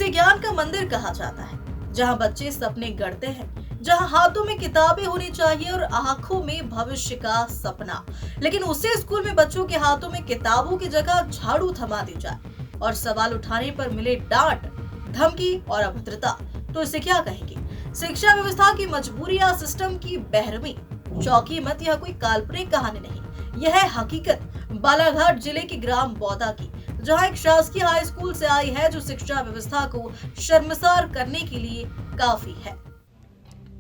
इसे ज्ञान का मंदिर कहा जाता है, जहाँ बच्चे सपने गढ़ते हैं, जहाँ हाथों में किताबें होनी चाहिए और आंखों में भविष्य का सपना। लेकिन उसी स्कूल में बच्चों के हाथों में किताबों की जगह झाड़ू थमा दी जाए और सवाल उठाने पर मिले डांट, धमकी और अभद्रता, तो इसे क्या कहेंगे? शिक्षा व्यवस्था की मजबूरी या सिस्टम की बेरहमी? चौकी मत, यह कोई काल्पनिक कहानी नहीं, यह है हकीकत बालाघाट जिले के ग्राम बौदा की, जहां एक शासकीय हाई स्कूल से आई है, जो शिक्षा व्यवस्था को शर्मसार करने के लिए काफी है।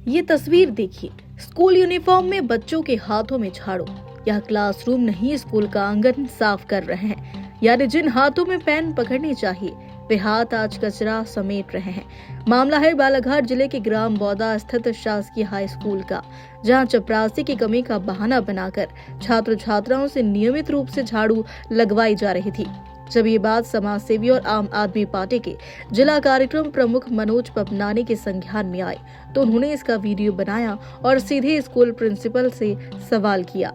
ये तस्वीर देखिए, स्कूल यूनिफॉर्म में बच्चों के हाथों में झाड़ू। यह क्लासरूम नहीं, स्कूल का आंगन साफ कर रहे हैं, यानी जिन हाथों में पेन पकड़नी चाहिए वे हाथ आज कचरा समेट रहे हैं। मामला है बालाघाट जिले के ग्राम बौदा स्थित शासकीय हाई स्कूल का, जहां चपरासी की कमी का बहाना बनाकर छात्र छात्राओं से नियमित रूप से झाड़ू लगवाई जा रही थी। जब ये बात समाज सेवी और आम आदमी पार्टी के जिला कार्यक्रम प्रमुख मनोज पपनानी के संज्ञान में आई, तो उन्होंने इसका वीडियो बनाया और सीधे स्कूल प्रिंसिपल से सवाल किया।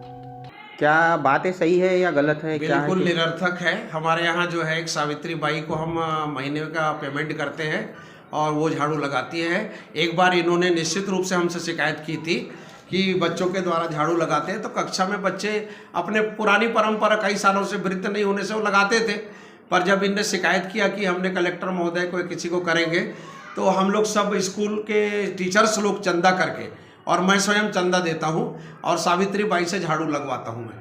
क्या बातें सही है या गलत है? बिल्कुल निरर्थक है। हमारे यहाँ जो है एक सावित्री बाई को हम महीने का पेमेंट करते हैं और वो झाड़ू लगाती है। एक बार इन्होंने निश्चित रूप से हमसे शिकायत की थी कि बच्चों के द्वारा झाड़ू लगाते हैं, तो कक्षा में बच्चे अपने पुरानी परंपरा कई सालों से वृत्त नहीं होने से वो लगाते थे। पर जब इनने शिकायत किया कि हमने कलेक्टर महोदय को किसी को करेंगे, तो हम लोग सब स्कूल के टीचर्स लोग चंदा करके, और मैं स्वयं चंदा देता हूं और सावित्री बाई से झाड़ू लगवाता हूं मैं।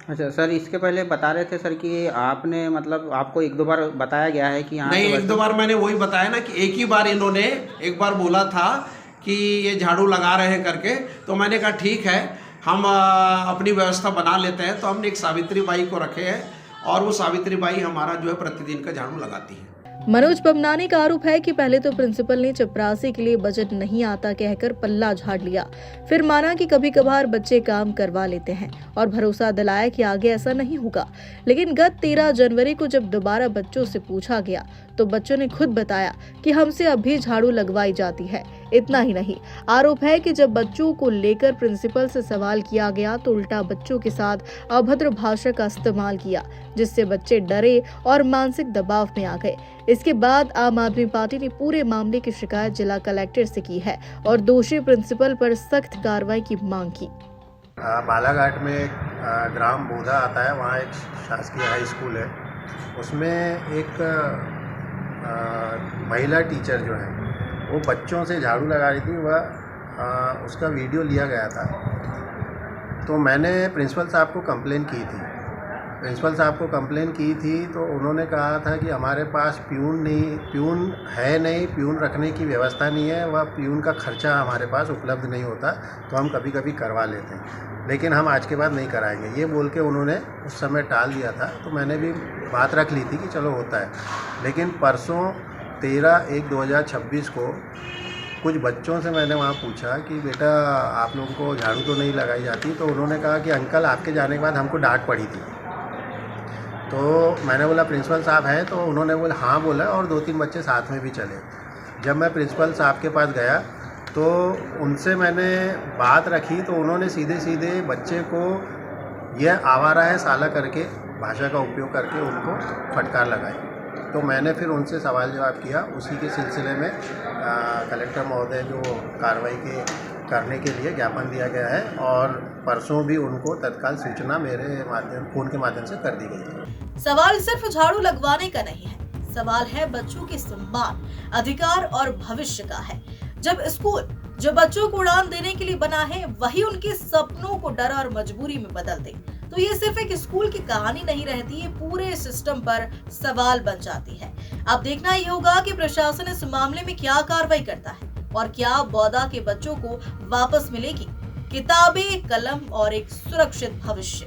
अच्छा सर, इसके पहले बता रहे थे सर कि आपने मतलब आपको एक दो बार बताया गया है कि नहीं, एक दो बार मैंने वही बताया ना कि एक ही बार इन्होंने एक बार बोला था कि ये झाड़ू लगा रहे हैं करके, तो मैंने कहा ठीक है, हम अपनी व्यवस्था बना लेते हैं। तो हमने एक सावित्री बाई को रखे हैं और वो सावित्री बाई हमारा जो है प्रतिदिन का झाड़ू लगाती है। मनोज पपनानी का आरोप है कि पहले तो प्रिंसिपल ने चपरासी के लिए बजट नहीं आता कहकर पल्ला झाड़ लिया, फिर माना कि कभी कभार बच्चे काम करवा लेते हैं और भरोसा दिलाया कि आगे ऐसा नहीं होगा। लेकिन गत 13 जनवरी को जब दोबारा बच्चों से पूछा गया, तो बच्चों ने खुद बताया कि हमसे अब भी झाड़ू लगवाई जाती है। इतना ही नहीं, आरोप है कि जब बच्चों को लेकर प्रिंसिपल से सवाल किया गया, तो उल्टा बच्चों के साथ अभद्र भाषा का इस्तेमाल किया, जिससे बच्चे डरे और मानसिक दबाव में आ गए। इसके बाद आम आदमी पार्टी ने पूरे मामले की शिकायत जिला कलेक्टर से की है और दोषी प्रिंसिपल पर सख्त कार्रवाई की मांग की। बालाघाट में ग्राम बौदा आता है, वहाँ एक शासकीय हाई स्कूल है। उसमें एक महिला टीचर जो है वो बच्चों से झाड़ू लगा रही थी, वह उसका वीडियो लिया गया था। तो मैंने प्रिंसिपल साहब को कंप्लेन की थी। तो उन्होंने कहा था कि हमारे पास प्यून है नहीं, प्यून रखने की व्यवस्था नहीं है, वह प्यून का खर्चा हमारे पास उपलब्ध नहीं होता, तो हम कभी कभी करवा लेते हैं, लेकिन हम आज के बाद नहीं कराएंगे, ये बोल के उन्होंने उस समय टाल दिया था। तो मैंने भी बात रख ली थी कि चलो होता है। लेकिन परसों 13/1/2026 को कुछ बच्चों से मैंने वहाँ पूछा कि बेटा आप लोगों को झाड़ू तो नहीं लगाई जाती, तो उन्होंने कहा कि अंकल आपके जाने के बाद हमको डांट पड़ी थी। तो मैंने बोला प्रिंसिपल साहब हैं? तो उन्होंने बोला हाँ बोला, और 2-3 बच्चे साथ में भी चले। जब मैं प्रिंसिपल साहब के पास गया तो उनसे मैंने बात रखी, तो उन्होंने सीधे सीधे बच्चे को यह आवारा है साला करके भाषा का उपयोग करके उनको फटकार लगाई। तो मैंने फिर उनसे सवाल जवाब किया। उसी के सिलसिले में कलेक्टर महोदय जो कार्रवाई करने के लिए ज्ञापन दिया गया है, और परसों भी उनको तत्काल सूचना मेरे फोन के माध्यम से कर दी गई है। सवाल सिर्फ झाड़ू लगवाने का नहीं है, सवाल है बच्चों के सम्मान, अधिकार और भविष्य का है। जब स्कूल जो बच्चों को उड़ान देने के लिए बना है, वही उनके सपनों को डर और मजबूरी में बदल दे, तो ये सिर्फ एक स्कूल की कहानी नहीं रहती, ये पूरे सिस्टम पर सवाल बन जाती है। अब देखना ही होगा कि प्रशासन इस मामले में क्या कार्रवाई करता है और क्या बौदा के बच्चों को वापस मिलेगी किताबें, कलम और एक सुरक्षित भविष्य।